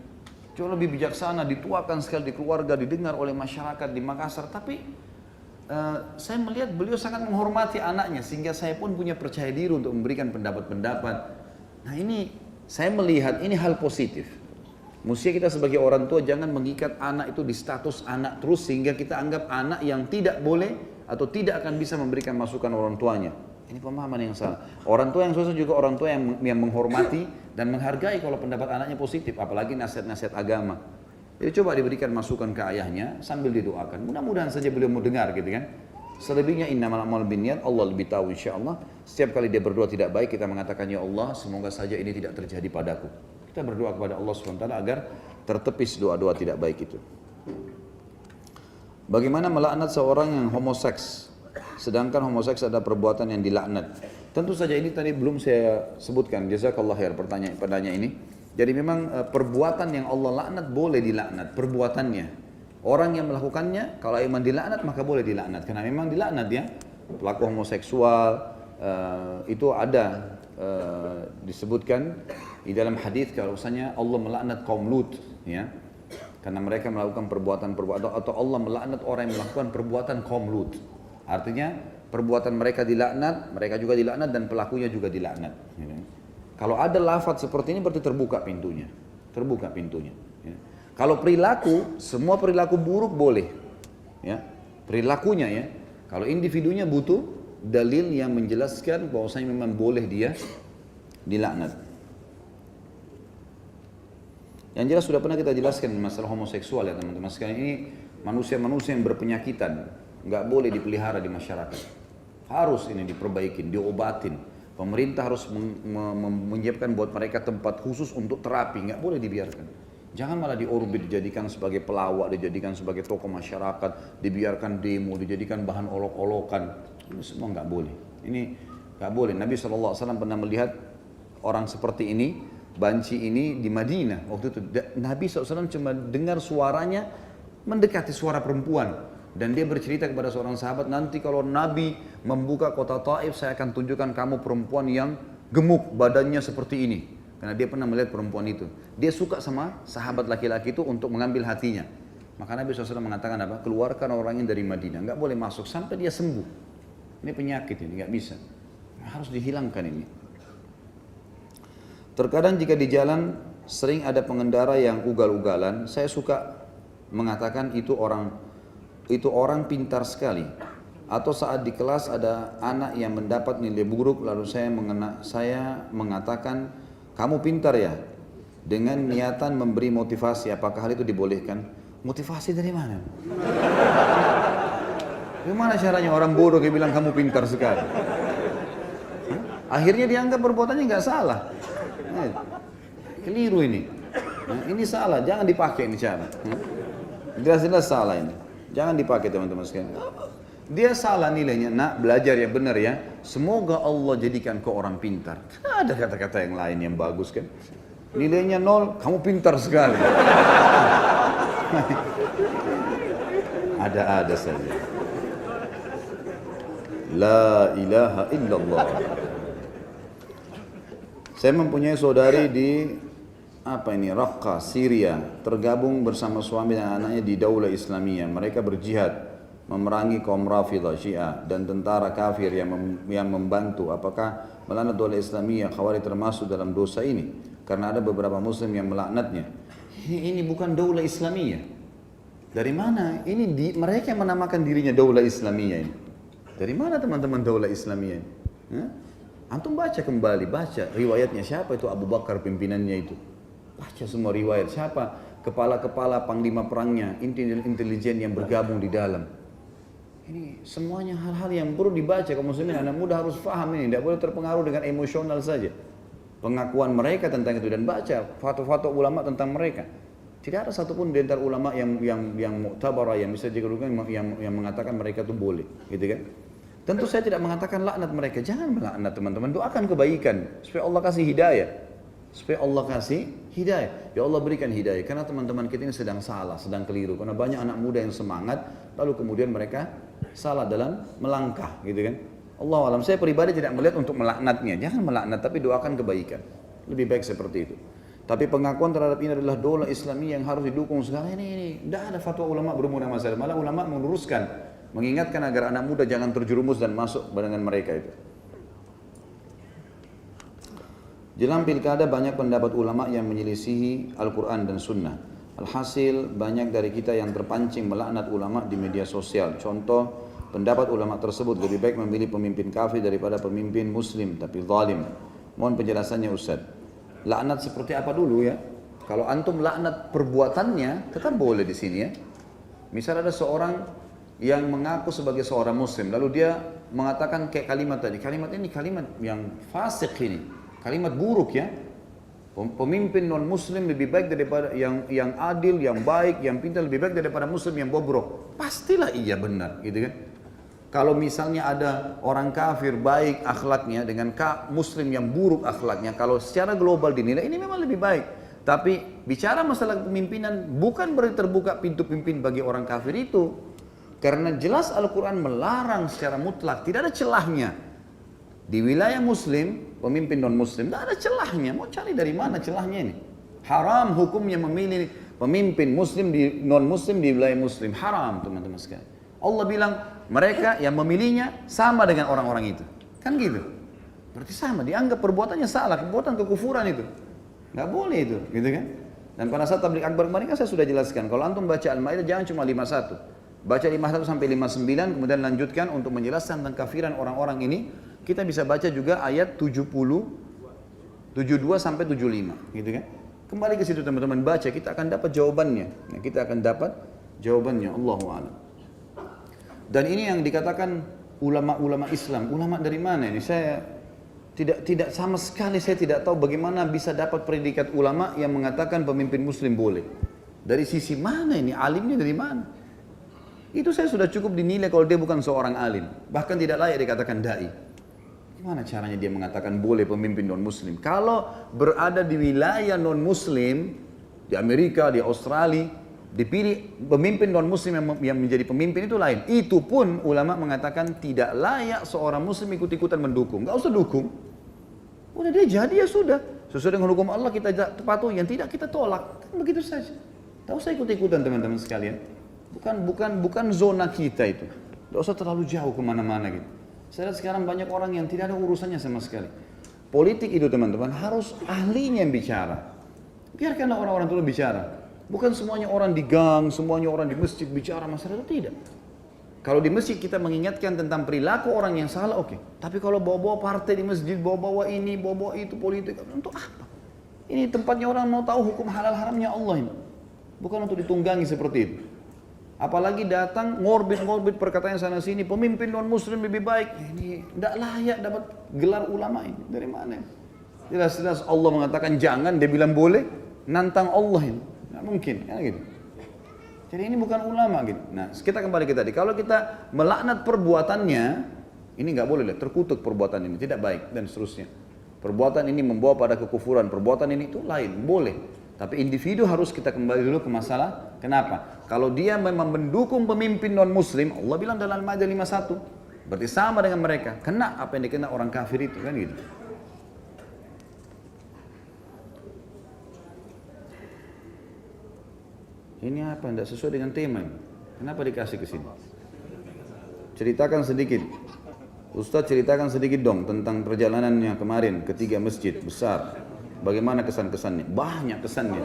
Jauh lebih bijaksana, dituakan sekali di keluarga, didengar oleh masyarakat di Makassar. Tapi saya melihat beliau sangat menghormati anaknya, sehingga saya pun punya percaya diri untuk memberikan pendapat-pendapat. Nah ini, saya melihat ini hal positif. Mestinya kita sebagai orang tua jangan mengikat anak itu di status anak terus, sehingga kita anggap anak yang tidak boleh atau tidak akan bisa memberikan masukan orang tuanya. Ini pemahaman yang salah. Orang tua yang susah juga orang tua yang menghormati dan menghargai kalau pendapat anaknya positif, apalagi nasihat-nasihat agama. Jadi coba diberikan masukan ke ayahnya sambil didoakan. Mudah-mudahan saja beliau mau dengar gitu kan. Selebihnya innamal a'malu binniyat, Allah lebih tahu insyaallah. Setiap kali dia berdoa tidak baik, kita mengatakan ya Allah, semoga saja ini tidak terjadi padaku. Kita berdoa kepada Allah SWT agar tertepis doa-doa tidak baik itu. Bagaimana melaknat seorang yang homoseks? Sedangkan homoseks ada perbuatan yang dilaknat. Tentu saja ini tadi belum saya sebutkan. Jazakallah khair pertanyaan ini. Jadi memang perbuatan yang Allah laknat boleh dilaknat perbuatannya. Orang yang melakukannya kalau memang dilaknat maka boleh dilaknat karena memang dilaknat ya. Pelaku homoseksual itu ada disebutkan di dalam hadis kalau misalnya Allah melaknat kaum Lut ya. Karena mereka melakukan perbuatan-perbuatan atau Allah melaknat orang yang melakukan perbuatan kaum Lut. Artinya perbuatan mereka dilaknat, mereka juga dilaknat dan pelakunya juga dilaknat. Kalau ada lafaz seperti ini berarti terbuka pintunya, terbuka pintunya. Kalau perilaku, semua perilaku buruk boleh, ya perilakunya ya. Kalau individunya butuh dalil yang menjelaskan bahwasanya memang boleh dia dilaknat. Yang jelas sudah pernah kita jelaskan masalah homoseksual ya teman-teman sekalian, ini manusia-manusia yang berpenyakitan. Nggak boleh dipelihara di masyarakat. Harus ini diperbaikin, diobatin. Pemerintah harus menyiapkan buat mereka tempat khusus untuk terapi. Nggak boleh dibiarkan. Jangan malah diorbit, dijadikan sebagai pelawak, dijadikan sebagai tokoh masyarakat, dibiarkan demo, dijadikan bahan olok-olokan. Ini semua nggak boleh. Ini nggak boleh. Nabi SAW pernah melihat orang seperti ini, banci ini di Madinah. Waktu itu Nabi SAW cuma dengar suaranya mendekati suara perempuan. Dan dia bercerita kepada seorang sahabat, nanti kalau Nabi membuka kota Taif, saya akan tunjukkan kamu perempuan yang gemuk, badannya seperti ini. Karena dia pernah melihat perempuan itu. Dia suka sama sahabat laki-laki itu untuk mengambil hatinya. Maka Nabi SAW mengatakan apa? Keluarkan orang ini dari Madinah, nggak boleh masuk sampai dia sembuh. Ini penyakit ini, nggak bisa. Harus dihilangkan ini. Terkadang jika di jalan sering ada pengendara yang ugal-ugalan, saya suka mengatakan itu orang pintar sekali. Atau saat di kelas ada anak yang mendapat nilai buruk lalu saya mengatakan kamu pintar ya, dengan niatan memberi motivasi. Apakah hal itu dibolehkan? Motivasi dari mana? Gimana caranya orang bodoh dia bilang kamu pintar sekali? Akhirnya dianggap perbuatannya nggak salah. Keliru ini. Ini salah, jangan dipakai ini cara. Jelas-jelas salah ini. Jangan dipakai teman-teman sekalian. Dia salah nilainya, nak belajar yang benar ya. Semoga Allah jadikan kau orang pintar. Ada kata-kata yang lain yang bagus kan. Nilainya 0, kamu pintar sekali. Ada-ada saja. La ilaha illallah. Saya mempunyai saudari di Raqqa, Syria, tergabung bersama suami dan anaknya di Daulah Islamiyah. Mereka berjihad memerangi kaum Rafidah, Syiah dan tentara kafir yang membantu. Apakah melaknat Daulah Islamiyah Khawarij termasuk dalam dosa ini? Karena ada beberapa muslim yang melaknatnya. Ini bukan Daulah Islamiyah. Dari mana? Mereka yang menamakan dirinya Daulah Islamiyah ini. Dari mana teman-teman Daulah Islamiyah ini? Antum baca kembali, baca riwayatnya, siapa itu Abu Bakar pimpinannya itu. Baca semua riwayat, siapa kepala-kepala panglima perangnya, intelijen yang bergabung di dalam. Ini semuanya hal-hal yang perlu dibaca kaum muslimin. Anak muda harus paham ini, tidak boleh terpengaruh dengan emosional saja. Pengakuan mereka tentang itu dan baca fatwa-fatwa ulama tentang mereka. Tidak ada satupun di antara ulama yang mu'tabarah, yang bisa dikeluarkan, yang mengatakan mereka itu boleh, gitu kan? Tentu saya tidak mengatakan laknat mereka, jangan melaknat teman-teman, doakan kebaikan supaya Allah kasih hidayah. Supaya Allah kasih hidayah. Ya Allah berikan hidayah. Karena teman-teman kita ini sedang salah, sedang keliru. Karena banyak anak muda yang semangat, lalu kemudian mereka salah dalam melangkah, gitu kan. Allah alam, saya pribadi tidak melihat untuk melaknatnya. Jangan melaknat, tapi doakan kebaikan. Lebih baik seperti itu. Tapi pengakuan terhadap ini adalah Daulah Islamiyah yang harus didukung sekarang ini. Tidak ada fatwa ulama berhubungan dengan masalah. Malah ulama meluruskan, mengingatkan agar anak muda jangan terjerumus dan masuk dengan mereka itu. Jelang pilkada banyak pendapat ulama yang menyelisihi Al-Quran dan Sunnah. Alhasil banyak dari kita yang terpancing melaknat ulama di media sosial. Contoh, pendapat ulama tersebut lebih baik memilih pemimpin kafir daripada pemimpin muslim tapi zalim. Mohon penjelasannya Ustaz. Laknat seperti apa dulu ya? Kalau antum laknat perbuatannya tetap boleh di sini ya. Misal ada seorang yang mengaku sebagai seorang muslim, lalu dia mengatakan kayak kalimat tadi. Kalimat ini kalimat yang fasik ini. Kalimat buruk ya. Pemimpin non muslim lebih baik daripada yang adil, yang baik, yang pintar lebih baik daripada muslim yang bobrok. Pastilah iya benar, gitu kan? Kalau misalnya ada orang kafir baik akhlaknya dengan muslim yang buruk akhlaknya, kalau secara global dinilai ini memang lebih baik. Tapi bicara masalah kepemimpinan bukan berarti terbuka pintu pimpin bagi orang kafir itu. Karena jelas Al-Quran melarang secara mutlak, tidak ada celahnya. Di wilayah muslim, pemimpin non-muslim, tidak ada celahnya. Mau cari dari mana celahnya ini? Haram hukumnya memilih pemimpin muslim di non-muslim di wilayah muslim. Haram teman-teman sekalian. Allah bilang mereka yang memilihnya sama dengan orang-orang itu. Kan gitu. Berarti sama, dianggap perbuatannya salah, perbuatan kekufuran itu. Nggak boleh itu, gitu kan? Dan pada saat tabligh akbar kemarin kan saya sudah jelaskan. Kalau antum baca Al-Maidah jangan cuma 51. Baca 51 sampai 59, kemudian lanjutkan untuk menjelaskan tentang kafiran orang-orang ini. Kita bisa baca juga ayat 70, 72 sampai 75, gitu kan? Kembali ke situ teman-teman, baca, kita akan dapat jawabannya. Ya, kita akan dapat jawabannya, Allahu a'lam. Dan ini yang dikatakan ulama-ulama Islam. Ulama dari mana ini? Saya tidak sama sekali saya tidak tahu bagaimana bisa dapat predikat ulama yang mengatakan pemimpin muslim boleh. Dari sisi mana ini? Alimnya dari mana? Itu saya sudah cukup dinilai kalau dia bukan seorang alim. Bahkan tidak layak dikatakan dai. Gimana caranya dia mengatakan boleh pemimpin non-muslim? Kalau berada di wilayah non-muslim, di Amerika, di Australia, dipilih pemimpin non-muslim yang menjadi pemimpin itu lain. Itu pun ulama mengatakan tidak layak seorang muslim ikut-ikutan mendukung. Gak usah dukung. Udah dia jadi ya sudah. Sesuai dengan hukum Allah kita patuhi, yang tidak kita tolak. Kan begitu saja. Gak usah ikut-ikutan teman-teman sekalian. Bukan zona kita itu. Gak usah terlalu jauh kemana-mana gitu. Saya lihat sekarang banyak orang yang tidak ada urusannya sama sekali. Politik itu teman-teman harus ahlinya yang bicara. Biarkanlah orang-orang itu bicara. Bukan semuanya orang di gang, semuanya orang di masjid bicara masalah itu, tidak. Kalau di masjid kita mengingatkan tentang perilaku orang yang salah, oke. Tapi kalau bawa-bawa partai di masjid, bawa-bawa ini, bawa-bawa itu politik, untuk apa? Ini tempatnya orang mau tahu hukum halal haramnya Allah ini. Bukan untuk ditunggangi seperti itu. Apalagi datang ngorbit perkataan sana sini, pemimpin non muslim lebih baik. Ini tidak layak dapat gelar ulama ini. Dari mana? Jelas-jelas Allah mengatakan jangan, dia bilang boleh, nantang Allah ini. Nggak mungkin, kan gitu. Jadi ini bukan ulama gitu. Nah, kita kembali ke tadi. Kalau kita melaknat perbuatannya, ini nggak boleh, terkutuk perbuatan ini, tidak baik dan seterusnya. Perbuatan ini membawa pada kekufuran, perbuatan ini itu lain, boleh. Tapi individu harus kita kembali dulu ke masalah, kenapa? Kalau dia memang mendukung pemimpin non-muslim, Allah bilang dalam Al-Maidah 51, Berarti sama dengan mereka, kena apa yang dikena orang kafir itu kan gitu. Ini apa? Tidak sesuai dengan tema. Kenapa dikasih ke sini? Ceritakan sedikit. Ustaz ceritakan sedikit dong tentang perjalanannya kemarin ke 3 masjid besar. Bagaimana kesan-kesannya? Banyak kesannya.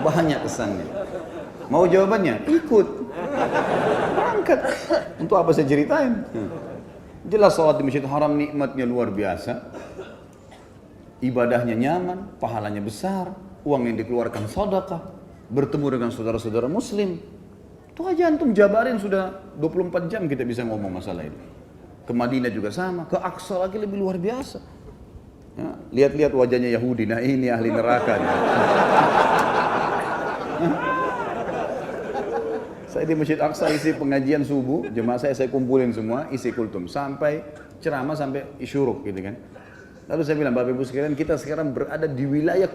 Banyak kesannya. Mau jawabannya? Ikut. Berangkat. Untuk apa saya ceritain? Jelas salat di Masjidil Haram nikmatnya luar biasa. Ibadahnya nyaman, pahalanya besar, uang yang dikeluarkan sedekah, bertemu dengan saudara-saudara muslim. Itu aja antum jabarin sudah 24 jam kita bisa ngomong masalah ini. Ke Madinah juga sama, ke Aqsa lagi lebih luar biasa. Ya, lihat-lihat wajahnya Yahudi, nah ini ahli neraka. Saya di Masjid Aqsa isi pengajian subuh, jemaah saya kumpulin semua, isi kultum sampai ceramah sampai isyuruk gitu kan. Lalu saya bilang, Bapak Ibu sekalian, kita sekarang berada di wilayah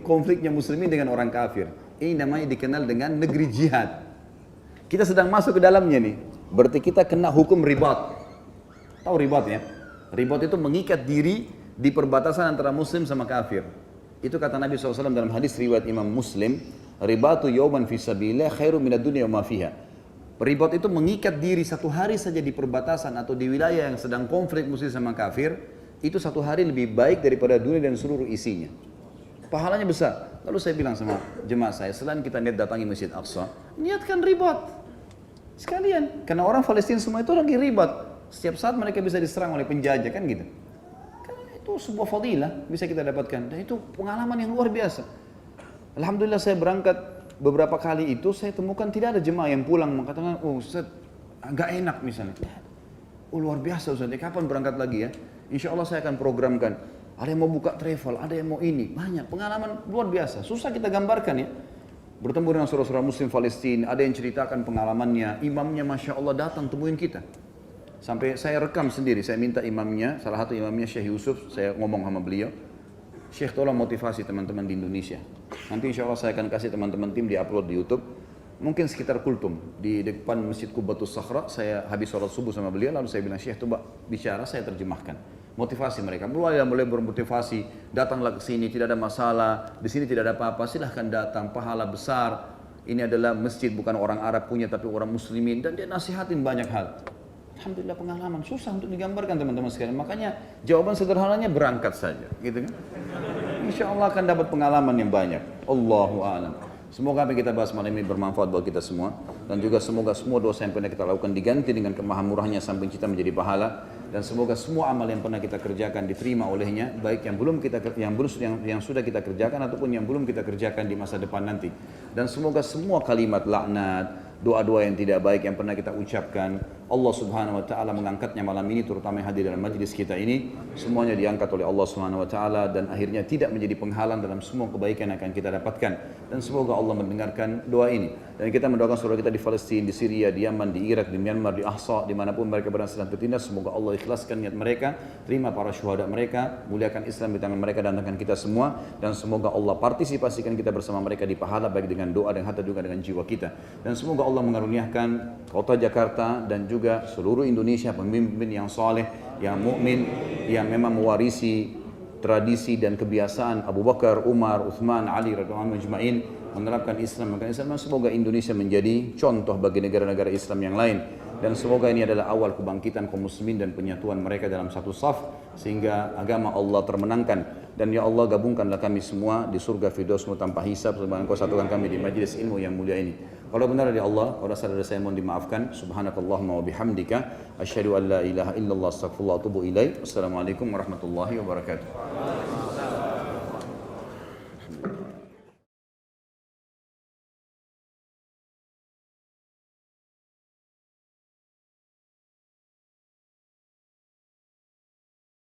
konfliknya muslimin dengan orang kafir. Ini namanya dikenal dengan negeri jihad. Kita sedang masuk ke dalamnya nih, berarti kita kena hukum ribat. Tahu ribat ya? Ribat itu mengikat diri di perbatasan antara muslim sama kafir. Itu kata Nabi SAW dalam hadis riwayat Imam Muslim, ribatu yawman fi sabilillah khairu minad dunya wa ma fiha. Ribat itu mengikat diri satu hari saja di perbatasan atau di wilayah yang sedang konflik muslim sama kafir, itu satu hari lebih baik daripada dunia dan seluruh isinya. Pahalanya besar. Lalu saya bilang sama jemaah saya, selain kita niat datangi Masjid Aqsa, niatkan ribat sekalian. Karena orang Palestina semua itu lagi ribat. Setiap saat mereka bisa diserang oleh penjajah kan gitu. Itu sebuah fadilah bisa kita dapatkan dan itu pengalaman yang luar biasa. Alhamdulillah saya berangkat beberapa kali itu saya temukan tidak ada jemaah yang pulang mengatakan, oh Ustaz agak enak misalnya. Oh luar biasa Ustaz, kapan berangkat lagi ya? Insya Allah saya akan programkan. Ada yang mau buka travel, ada yang mau ini, banyak pengalaman luar biasa. Susah kita gambarkan ya. Bertemu dengan saudara-saudara Muslim Palestina, ada yang ceritakan pengalamannya. Imamnya Masya Allah datang temuin kita. Sampai saya rekam sendiri, saya minta imamnya, salah satu imamnya Syekh Yusuf, saya ngomong sama beliau, Syekh tolong motivasi teman-teman di Indonesia. Nanti insya Allah saya akan kasih teman-teman tim di-upload di YouTube, mungkin sekitar Kultum, di depan Masjid Qubatus Sakhra, saya habis sholat subuh sama beliau, lalu saya bilang, Syekh coba bicara, saya terjemahkan. Motivasi mereka, mulai bermotivasi, datanglah ke sini, tidak ada masalah, di sini tidak ada apa-apa, silahkan datang, pahala besar, ini adalah masjid bukan orang Arab punya tapi orang muslimin, dan dia nasihatin banyak hal. Alhamdulillah pengalaman, susah untuk digambarkan teman-teman sekalian. Makanya jawaban sederhananya berangkat saja, gitu kan? Insya Allah akan dapat pengalaman yang banyak. Allahu a'lam. Semoga apa yang kita bahas malam ini bermanfaat buat kita semua. Dan juga semoga semua dosa yang pernah kita lakukan diganti dengan kemahamurahnya sampai kita menjadi pahala. Dan semoga semua amal yang pernah kita kerjakan diterima olehnya, baik yang sudah kita kerjakan ataupun yang belum kita kerjakan di masa depan nanti. Dan semoga semua kalimat laknat, doa-doa yang tidak baik yang pernah kita ucapkan, Allah Subhanahu wa taala mengangkatnya malam ini, terutama yang hadir dalam majlis kita ini, semuanya diangkat oleh Allah Subhanahu wa taala dan akhirnya tidak menjadi penghalang dalam semua kebaikan yang akan kita dapatkan. Dan semoga Allah mendengarkan doa ini. Dan kita mendoakan saudara kita di Palestina, di Syria, di Yaman, di Irak, di Myanmar, di Ahsa, dimanapun mereka berada sedang bertindak, semoga Allah ikhlaskan niat mereka, terima para syuhada mereka, muliakan Islam di tangan mereka dan tangan kita semua, dan semoga Allah partisipasikan kita bersama mereka di pahala baik dengan doa dan hatta juga dengan jiwa kita. Dan semoga Allah mengaruniakan kota Jakarta dan juga seluruh Indonesia pemimpin yang saleh, yang mukmin, yang memang mewarisi tradisi dan kebiasaan Abu Bakar, Umar, Uthman, Ali radhiyallahu anhum ajma'in menerapkan Islam. Maka semoga Indonesia menjadi contoh bagi negara-negara Islam yang lain. Dan semoga ini adalah awal kebangkitan kaum muslimin dan penyatuan mereka dalam satu saf sehingga agama Allah termenangkan. Dan ya Allah gabungkanlah kami semua di surga firdausmu tanpa hisab, sebagaimana Engkau satukan kami di majlis ilmu yang mulia ini. Kalau benar dari Allah, kalau salah dari saya mohon dimaafkan. Subhanakallahumma wa bihamdika asyhadu an la ilaha illallah astaghfirullah wa atubu ilaik. Wassalamualaikum warahmatullahi wabarakatuh.